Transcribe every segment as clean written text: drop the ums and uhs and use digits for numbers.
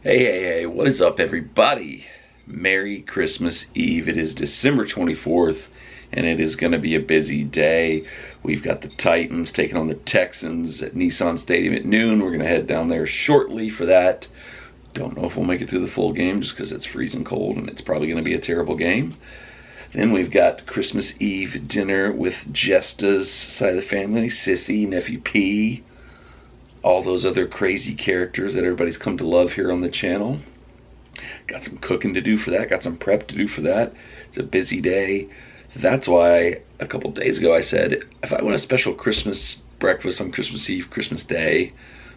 Hey, what is up, everybody? Merry Christmas Eve. It is December 24th, and it is going to be a busy day. We've got the Titans taking on the Texans at Nissan Stadium at noon. We're going to head down there shortly for that. Don't know if we'll make it through the full game just because it's freezing cold, and it's probably going to be a terrible game. Then we've got Christmas Eve dinner with Jesta's side of the family, Sissy, Nephew P, all those other crazy characters that everybody's come to love here on the channel. Got some cooking to do for that, got some prep to do for that. It's a busy day. That's why a couple days ago I said, if I want a special Christmas breakfast on Christmas Eve, Christmas Day,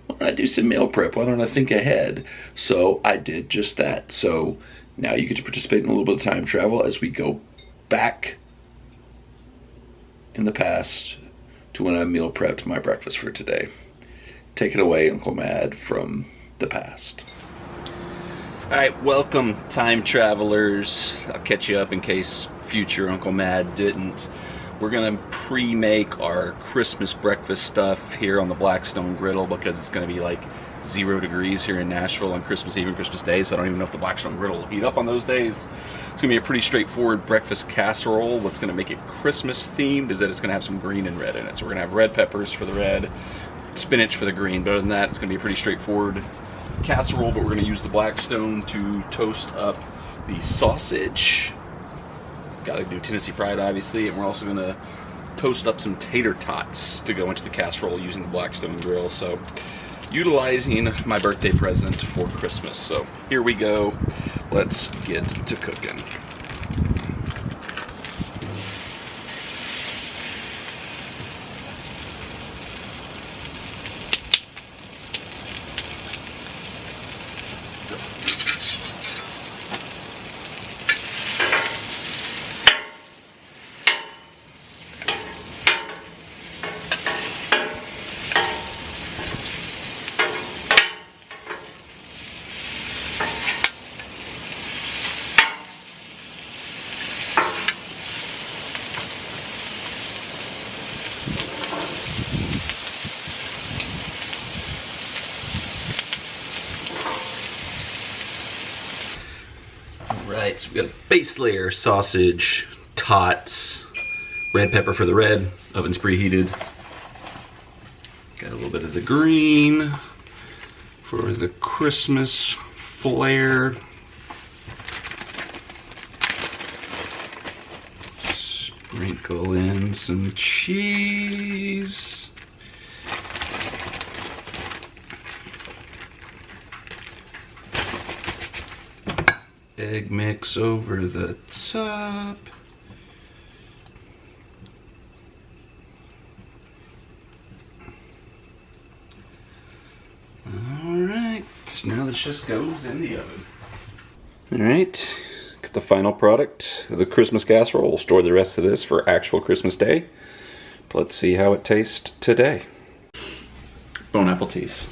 why don't I do some meal prep? Why don't I think ahead? So I did just that. So now you get to participate in a little bit of time travel as we go back in the past to when I meal prepped my breakfast for today. Take it away, Uncle Mad, from the past. Alright, welcome, time travelers. I'll catch you up in case future Uncle Mad didn't. We're gonna pre-make our Christmas breakfast stuff here on the Blackstone griddle because it's gonna be like 0 degrees here in Nashville on Christmas Eve and Christmas Day, so I don't even know if the Blackstone griddle will heat up on those days. It's gonna be a pretty straightforward breakfast casserole. What's gonna make it Christmas themed is that it's gonna have some green and red in it. So we're gonna have red peppers for the red, spinach for the green. But other than that, it's gonna be a pretty straightforward casserole, but we're gonna use the Blackstone to toast up the sausage. Gotta do Tennessee Pride, obviously, and we're also gonna toast up some tater tots to go into the casserole using the Blackstone grill. So utilizing my birthday present for Christmas. So here we go. Let's get to cooking. Right, so we got a base layer, sausage, tots, red pepper for the red, oven's preheated. Got a little bit of the green for the Christmas flair. Sprinkle in some cheese. Egg mix over the top. Alright, now this just goes in the oven. Alright, got the final product of the Christmas casserole. We'll store the rest of this for actual Christmas Day. But let's see how it tastes today. Bon appetit.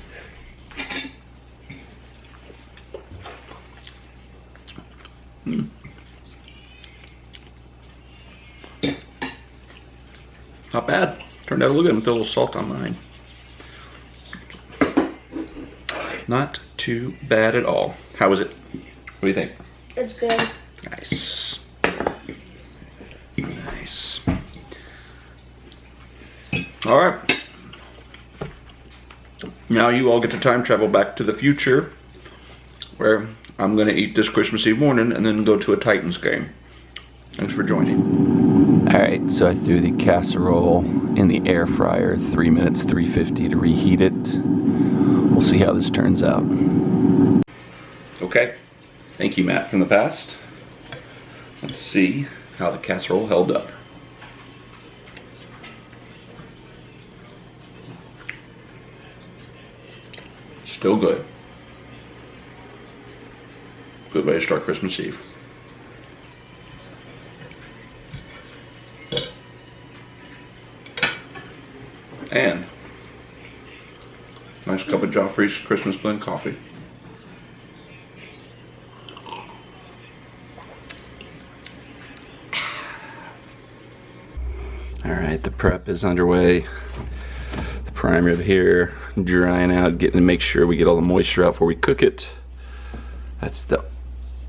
Not bad. Turned out a little good with a little salt on mine. Not too bad at all. How was it? What do you think? It's good. Nice. Nice. Alright. Now you all get to time travel back to the future where I'm going to eat this Christmas Eve morning and then go to a Titans game. Thanks for joining. Alright, so I threw the casserole in the air fryer, 3 minutes, 350 to reheat it. We'll see how this turns out. Okay, thank you, Matt from the past. Let's see how the casserole held up. Still good. Good way to start Christmas Eve. And nice cup of Joffrey's Christmas blend coffee. Alright, the prep is underway. The prime rib here, drying out, getting to make sure we get all the moisture out before we cook it. That's the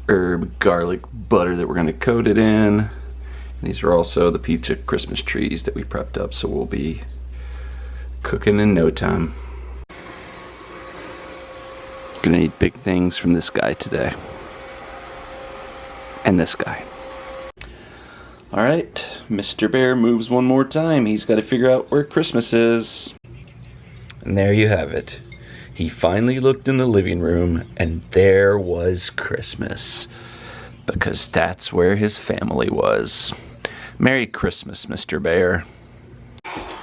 herb garlic butter that we're going to coat it in. And these are also the pizza Christmas trees that we prepped up, so we'll be cooking in no time. Gonna need big things from this guy today. And this guy. Alright, Mr. Bear moves one more time. He's got to figure out where Christmas is. And there you have it. He finally looked in the living room, and there was Christmas. Because that's where his family was. Merry Christmas, Mr. Bear. Okay.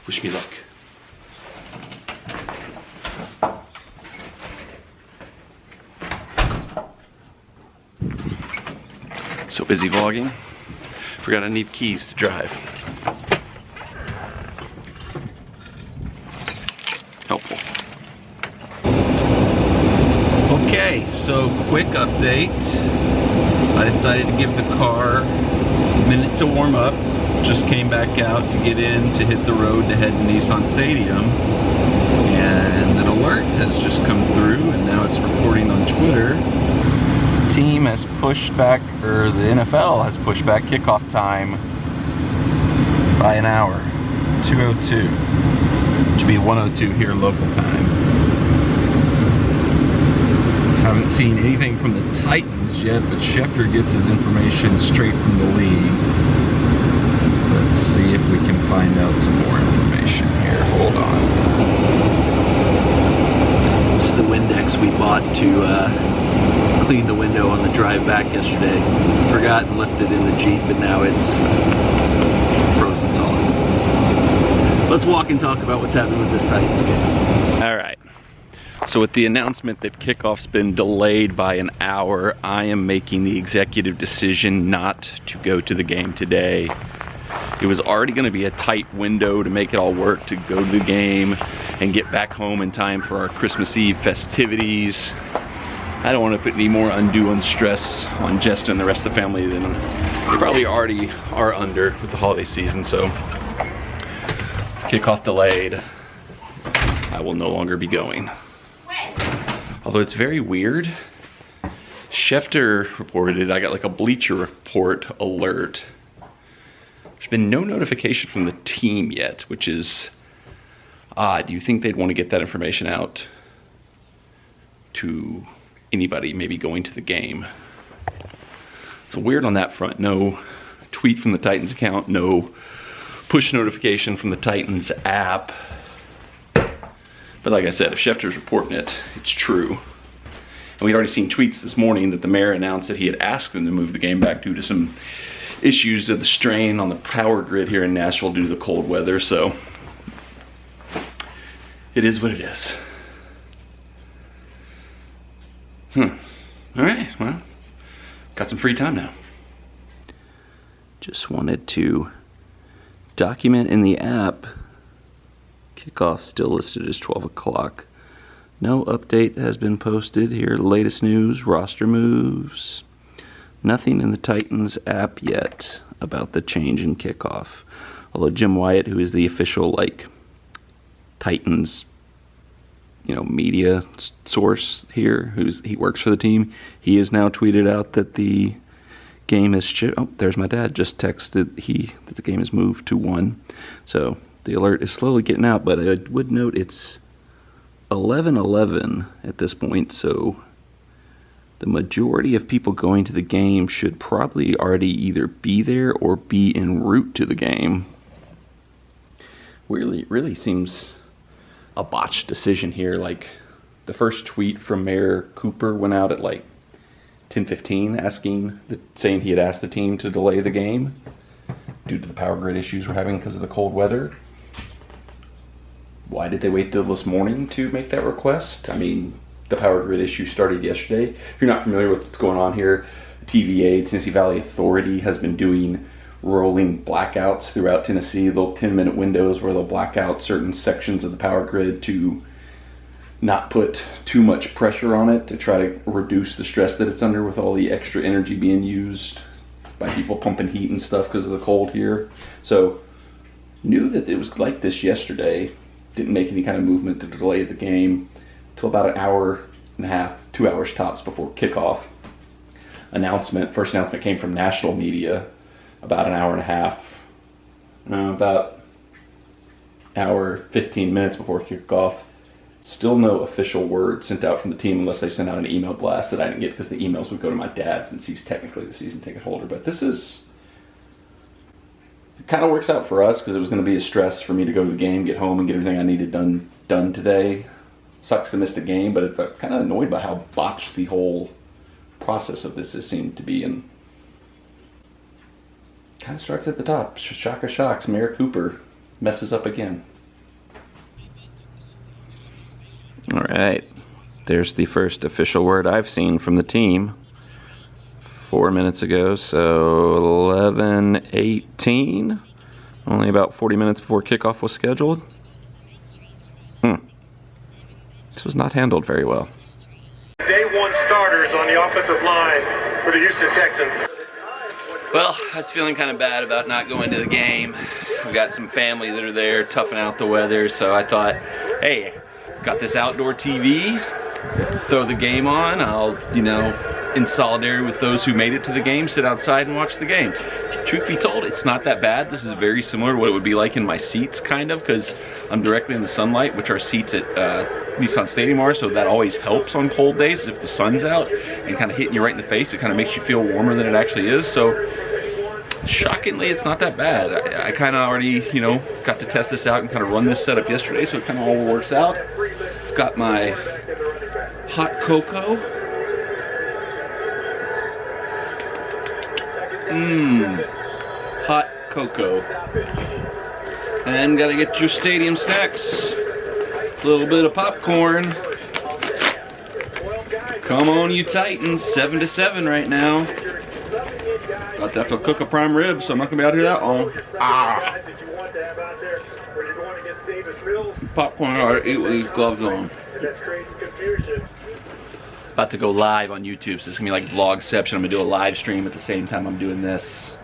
Wish me luck. So busy vlogging, forgot I need keys to drive. Helpful. Okay, so quick update. I decided to give the car a minute to warm up. Just came back out to get in to hit the road to head to Nissan Stadium. And an alert has just come through, and now it's reporting on Twitter. Team has pushed back, or the NFL has pushed back kickoff time by an hour, 2:02, to be 1:02 here local time. Haven't seen anything from the Titans yet, but Schefter gets his information straight from the league. Let's see if we can find out some more information here. Hold on. This is the Windex we bought to cleaned the window on the drive back yesterday. Forgot and left it in the Jeep, and now it's frozen solid. Let's walk and talk about what's happening with this Titans game. All right. So with the announcement that kickoff's been delayed by an hour, I am making the executive decision not to go to the game today. It was already going to be a tight window to make it all work, to go to the game and get back home in time for our Christmas Eve festivities. I don't want to put any more undue stress on Jester and the rest of the family than they probably already are under with the holiday season. So, kickoff delayed, I will no longer be going. Although it's very weird, Schefter reported it. I got like a Bleacher Report alert. There's been no notification from the team yet, which is odd. You think they'd want to get that information out to anybody maybe going to the game. So weird on that front. No tweet from the Titans account, no push notification from the Titans app. But like I said, if Schefter's reporting it, it's true. And we'd already seen tweets this morning that the mayor announced that he had asked them to move the game back due to some issues of the strain on the power grid here in Nashville due to the cold weather. So it is what it is. All right, well, got some free time now. Just wanted to document in the app, kickoff still listed as 12 o'clock. No update has been posted here. Latest news, roster moves. Nothing in the Titans app yet about the change in kickoff. Although Jim Wyatt, who is the official Titans media source here, he works for the team, he has now tweeted out that the game is oh, there's my dad, just texted that the game is moved to 1. So the alert is slowly getting out, but I would note it's 11:11 at this point, so the majority of people going to the game should probably already either be there or be en route to the game. Really seems a botched decision here. Like, the first tweet from Mayor Cooper went out at 10:15 saying he had asked the team to delay the game due to the power grid issues we're having because of the cold weather. Why did they wait till this morning to make that request? I mean, the power grid issue started yesterday. If you're not familiar with what's going on here, the TVA, Tennessee Valley Authority, has been doing rolling blackouts throughout Tennessee, little 10-minute windows where they'll black out certain sections of the power grid to not put too much pressure on it, to try to reduce the stress that it's under with all the extra energy being used by people pumping heat and stuff because of the cold here. So knew that it was like this yesterday. didn't make any kind of movement to delay the game until about an hour and a half, 2 hours tops before kickoff. First announcement came from national media about an hour and a half, about hour, 15 minutes before kickoff. Still no official word sent out from the team unless they sent out an email blast that I didn't get because the emails would go to my dad since he's technically the season ticket holder. But it kind of works out for us because it was going to be a stress for me to go to the game, get home, and get everything I needed done today. Sucks to miss the game, but I'm kind of annoyed by how botched the whole process of this has seemed to be, and kind of starts at the top. Shock of shocks, Mayor Cooper messes up again. All right, there's the first official word I've seen from the team 4 minutes ago, so 11:18, only about 40 minutes before kickoff was scheduled. This was not handled very well. Day one starters on the offensive line for the Houston Texans. Well, I was feeling kind of bad about not going to the game. We've got some family that are there toughing out the weather, so I thought, hey, got this outdoor TV, throw the game on. I'll, in solidarity with those who made it to the game, sit outside and watch the game. Truth be told, it's not that bad. This is very similar to what it would be like in my seats, kind of, because I'm directly in the sunlight, which our seats at Nissan Stadium are, so that always helps on cold days. If the sun's out and kind of hitting you right in the face, it kind of makes you feel warmer than it actually is. So shockingly, it's not that bad. I kind of already, got to test this out and kind of run this setup yesterday, so it kind of all works out. I've got my hot cocoa. Hot cocoa. And gotta get your stadium snacks. A little bit of popcorn. Come on, you Titans. 7-7 right now. About to have to cook a prime rib, so I'm not gonna be out here that long. Popcorn hard, eat with these gloves on. About to go live on YouTube, so it's gonna be like vlogception. I'm gonna do a live stream at the same time I'm doing this.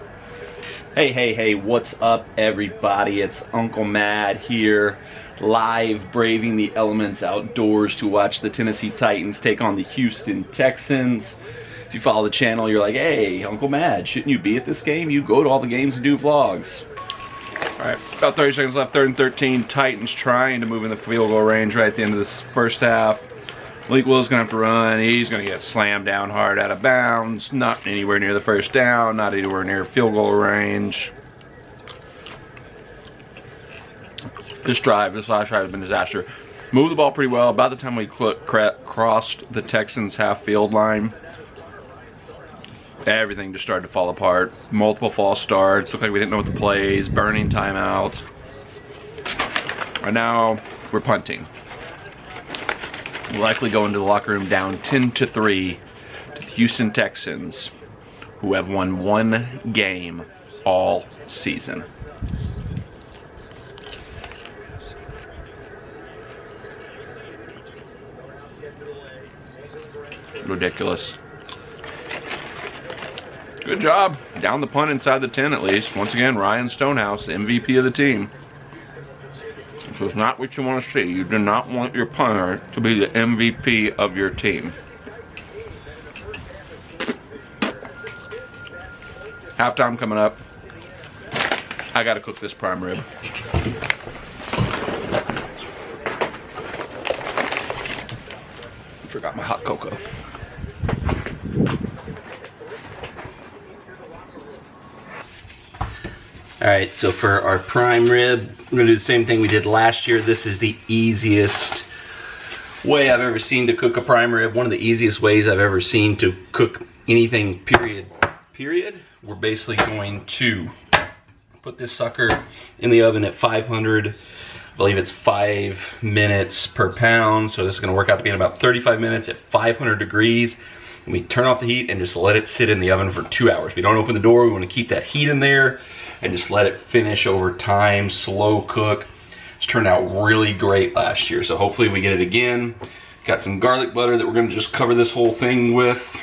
Hey, what's up, everybody? It's Uncle Mad here, live braving the elements outdoors to watch the Tennessee Titans take on the Houston Texans. If you follow the channel, you're like, hey, Uncle Mad, shouldn't you be at this game? You go to all the games and do vlogs. All right, about 30 seconds left, 3rd and 13. Titans trying to move in the field goal range right at the end of this first half. Malik Will's gonna have to run. He's gonna get slammed down hard out of bounds. Not anywhere near the first down, not anywhere near field goal range. This last drive has been a disaster. Moved the ball pretty well. About the time we crossed the Texans half field line, everything just started to fall apart. Multiple false starts. Looked like we didn't know what the plays. Burning timeout. Right now, we're punting. We'll likely go into the locker room down 10-3 to the Houston Texans, who have won one game all season. Ridiculous. Good job. Down the punt inside the 10 at least. Once again, Ryan Stonehouse, the MVP of the team. This is not what you want to see. You do not want your punter to be the MVP of your team. Halftime coming up. I gotta cook this prime rib. Forgot my hot cocoa. Alright, so for our prime rib, we're going to do the same thing we did last year. This is the easiest way I've ever seen to cook a prime rib. One of the easiest ways I've ever seen to cook anything, period. We're basically going to put this sucker in the oven at 500. I believe it's 5 minutes per pound. So this is going to work out to be in about 35 minutes at 500 degrees. And we turn off the heat and just let it sit in the oven for 2 hours. We don't open the door. We want to keep that heat in there and just let it finish over time, slow cook. It's turned out really great last year, so hopefully we get it again. Got some garlic butter that we're gonna just cover this whole thing with.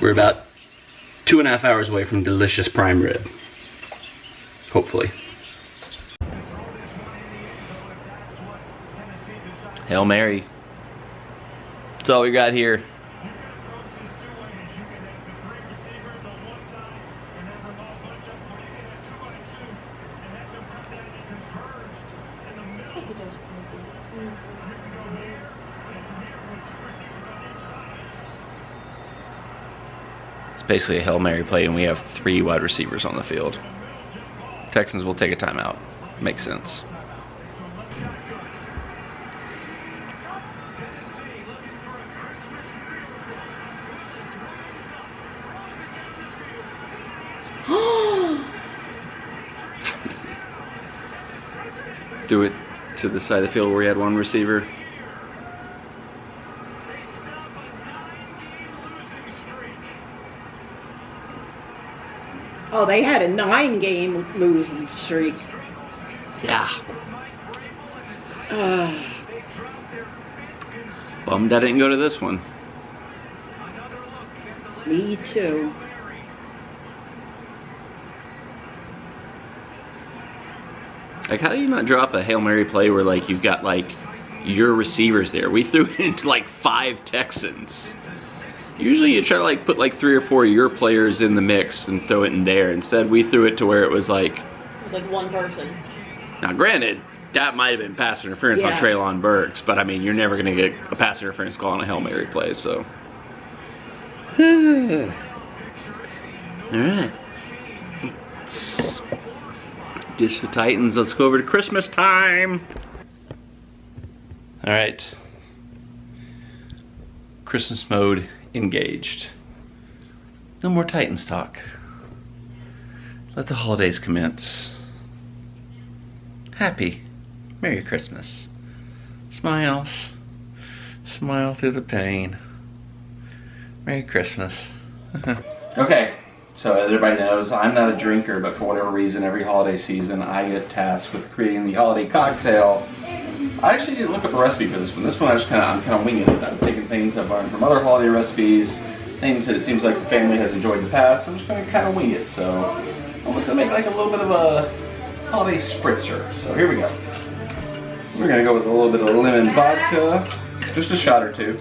We're about 2.5 hours away from delicious prime rib. Hopefully. Hail Mary. That's all we got here. It's basically a Hail Mary play, and we have 3 wide receivers on the field. Texans will take a timeout. Makes sense. Do it to the side of the field where we had 1 receiver. Oh, they had a 9-game losing streak. Yeah. Bummed I didn't go to this one. Me too. Like, how do you not drop a Hail Mary play where, like, you've got, like, your receivers there? We threw it into, like, 5 Texans. Usually you try to, like, put, like, 3 or 4 of your players in the mix and throw it in there. Instead, we threw it to where it was, like... It was, like, 1 person. Now, granted, that might have been pass interference on Treylon Burks, but, I mean, you're never going to get a pass interference call on a Hail Mary play, so... Alright. Ditch the Titans. Let's go over to Christmas time. All right. Christmas mode engaged. No more Titans talk. Let the holidays commence. Happy. Merry Christmas. Smiles. Smile through the pain. Merry Christmas. Okay. So as everybody knows, I'm not a drinker, but for whatever reason, every holiday season, I get tasked with creating the holiday cocktail. I actually didn't look up a recipe for this one. This one I'm kind of winging it. I'm taking things I've learned from other holiday recipes, things that it seems like the family has enjoyed in the past. I'm just going to kind of wing it. So I'm just going to make like a little bit of a holiday spritzer. So here we go. We're going to go with a little bit of lemon vodka, just a shot or 2.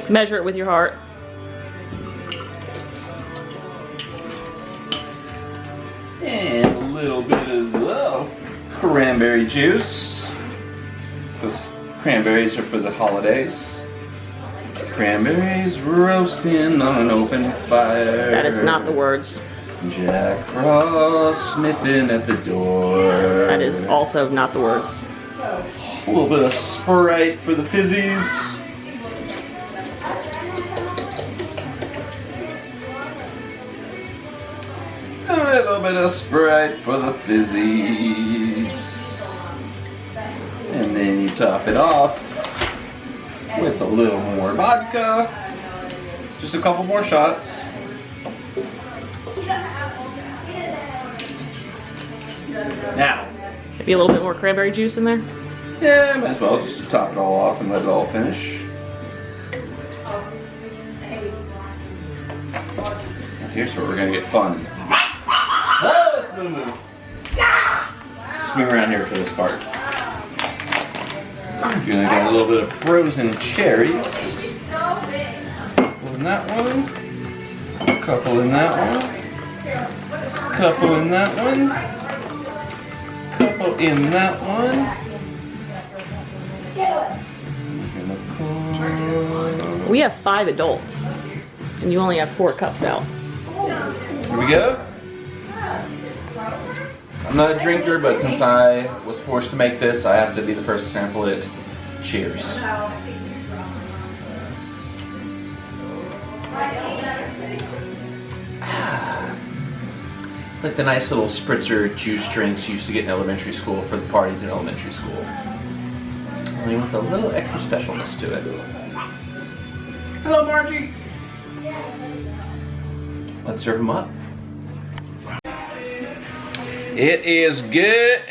Measure it with your heart. And a little bit of cranberry juice. Those cranberries are for the holidays. Cranberries roasting on an open fire. That is not the words. Jack Frost nipping at the door. That is also not the words. A little bit of Sprite for the fizzies. A little bit of Sprite for the fizzies. And then you top it off with a little more vodka. Just a couple more shots. Now. Maybe a little bit more cranberry juice in there? Yeah, might as well just to top it all off and let it all finish. Now here's where we're gonna get fun. Oh, it's Moo Moo. Swing around here for this part. You're gonna get a little bit of frozen cherries. Couple in that one. Couple in that one. Couple in that one. Couple in that one. We have 5 adults, and you only have 4 cups out. Here we go. I'm not a drinker, but since I was forced to make this, I have to be the first to sample it. Cheers. It's like the nice little spritzer juice drinks you used to get in elementary school for the parties in elementary school. Only with a little extra specialness to it. Hello, Margie! Let's serve them up. It is good!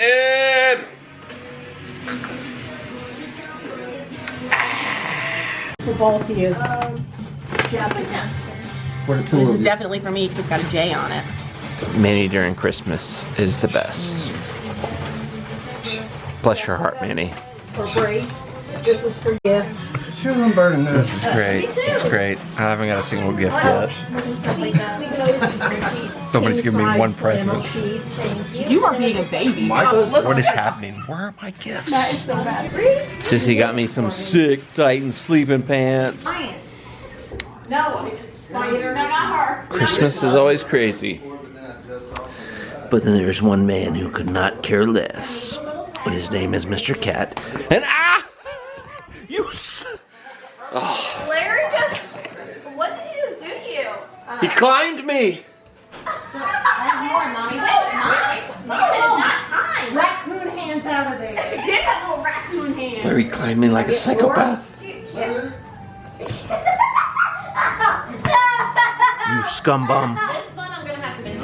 The ball is. For the two This of is you. definitely for me because it's got a J on it. Manny during Christmas is the best. Bless your heart, Manny. For Brie, this is for you. Sure, I'm burning this. This is great. It's great. I haven't got a single gift yet. Nobody's given me one present. You are being a baby. Michael's. What is happening? Where are my gifts? Sissy got me some sick Titan sleeping pants. No, it's Spider, no, not her. Christmas is always crazy. But then there's one man who could not care less. And his name is Mr. Cat. And Larry just. What did he just do to you? he climbed me. That's more, Mommy. Wait, not time. Raccoon hands out of there. She did have little raccoon hands. Larry climbed me like a psychopath. You scumbum. This one I'm gonna have to miss.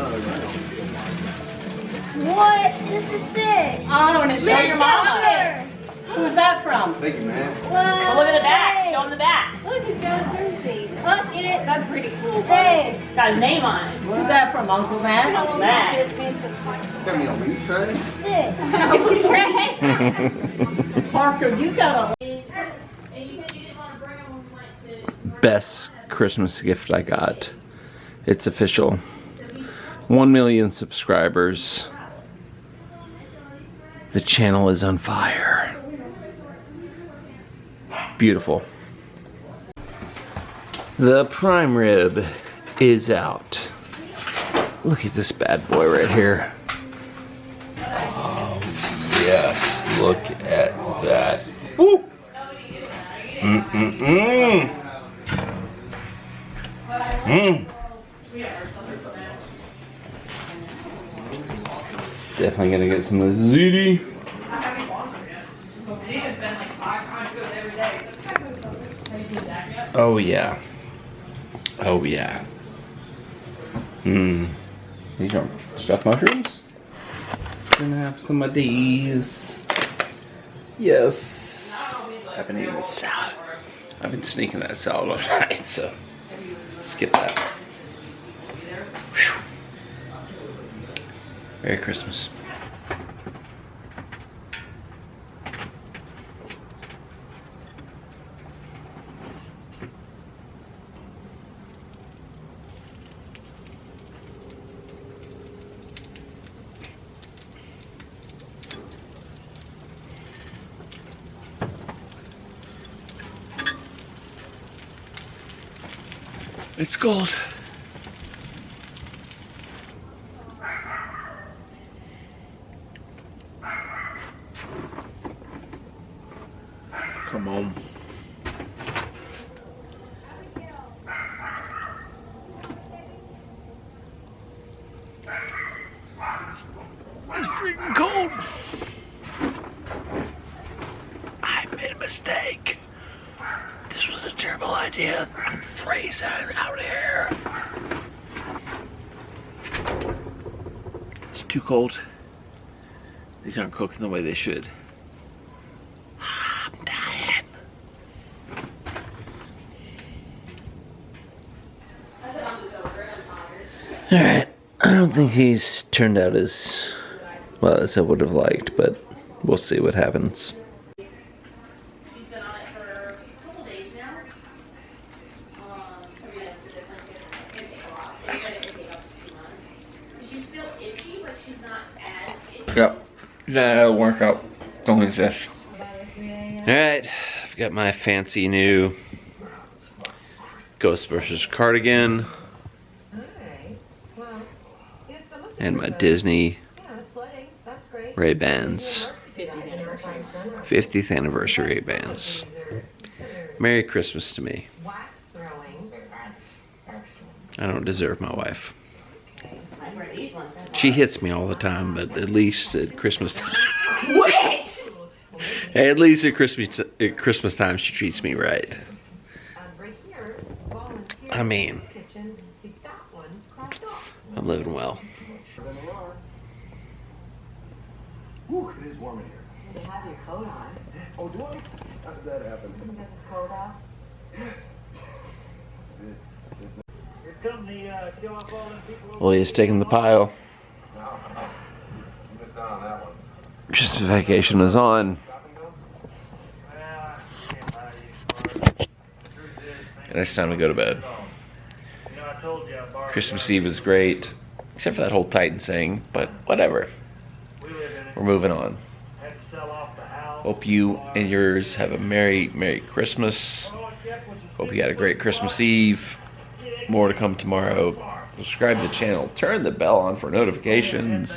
What? This is sick. Oh, and it's your mama. Who's that from? Thank you, man. Oh, look at the back. Show him the back. Look, he's got a jersey. Look at it. That's pretty cool. Thanks. It's got a name on it. Who's that from, Uncle Matt? Uncle Matt. Got me a weed tray. Sick. Parker, you got a... Best Christmas gift I got. It's official. 1 million subscribers. The channel is on fire. Beautiful. The prime rib is out. Look at this bad boy right here. Oh, yes. Look at that. Woo! Definitely gonna get some of the ziti. Oh yeah. Oh yeah. These are stuffed mushrooms. Gonna have some of these. Yes. I've been eating salad. I've been sneaking that salad all night, so skip that. Whew. Merry Christmas. It's gold. Come on. It's freaking cold. I made a mistake. This was a terrible idea. I'm freezing out here. It's too cold. These aren't cooking the way they should. I'm dying. Alright, I don't think he's turned out as well as I would have liked, but we'll see what happens. Yep. That'll work out. Don't use this. Alright, I've got my fancy new Ghostbusters cardigan and my Disney Ray-Bans. 50th anniversary Ray-Bans. Merry Christmas to me. I don't deserve my wife. She hits me all the time, but at least at Christmas time. Wait! At least at Christmas time, she treats me right. I mean, I'm living well. Ooh, it is warm in here. You have your coat on. Oh, do I? How did that happen? You got the coat off. Yes. Leah's taking the pile. Christmas vacation is on. And it's time to go to bed. Christmas Eve is great, except for that whole Titan thing, but whatever. We're moving on. Hope you and yours have a Merry Christmas. Hope you had a great Christmas Eve. More to come tomorrow. Subscribe to the channel. Turn the bell on for notifications.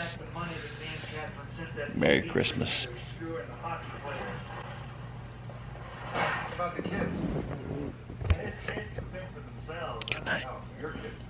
Merry Christmas. About the kids. Good night. Your kids.